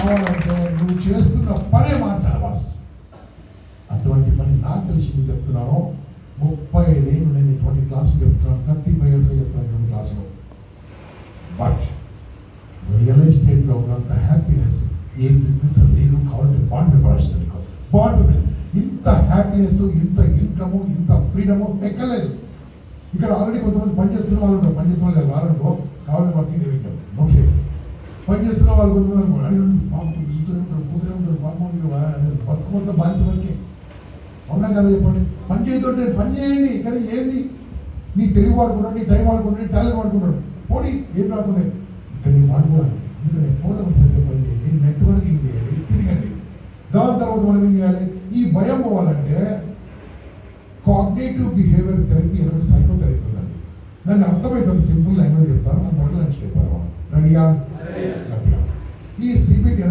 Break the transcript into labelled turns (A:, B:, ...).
A: రావాలంటే నువ్వు చేస్తున్న పనే మార్చాలి బాస్. అటువంటి పని నాకు తెలిసి మీకు చెప్తున్నాను. 35 ఏళ్ళు నేను ఇటువంటి క్లాసులు చెప్తున్నాను, 35 years చెప్తున్నాను ఇటువంటి క్లాసులో. బట్ రియల్ ఎస్టేట్లో ఉన్నంత హ్యాపీనెస్ ఏ బిజినెస్ లేదు. కాబట్టి బాండ్ ప్రాసెస్ బాండ్ ఇంత హ్యాపీనెస్, ఇంత ఇన్కము, ఇంత ఫ్రీడము ఎక్కలేదు. ఇక్కడ ఆల్రెడీ కొంతమంది పనిచేస్తున్న వాళ్ళు ఉంటారు. పనిచేస్తున్న వాళ్ళు వారనుకో కావాలని వర్కింగ్ ఇన్కమ్ ఓకే. పనిచేస్తున్న వాళ్ళు కొంతమంది అడిగి బాబు చూస్తూనే ఉంటారు, కూతురే ఉంటారు, బాబు బతుకు మొత్తం బానిస బతికే. అవునా కదా చెప్పండి. పని చేయతుంటే పని చేయండి, కానీ ఏంది నీ తెలివి వాడుకుంటాడు, నీ టైం వాడుకుంటాడు, నీ టాలెంట్ వాడుకుంటాడు. పోనీ ఏం రాకుండా ఇక్కడ నీ వాడుకోవడానికి. ఎందుకంటే 4 hours సరిగ్గా పని చేయండి, నెట్వర్కింగ్ చేయండి, తిరగండి. దాని తర్వాత మనం ఏం చేయాలి? ఈ భయం పోవాలంటే కాగ్నిటివ్ బిహేవియర్ థెరపీ అనేది సైకోథెరపీ ఉందండి. దాన్ని అర్థమవుతుంది, సింపుల్ లాంగ్వేజ్ చెప్తాను, ఆ మోడల్ నుంచి చెప్పాలి. రెడీయా?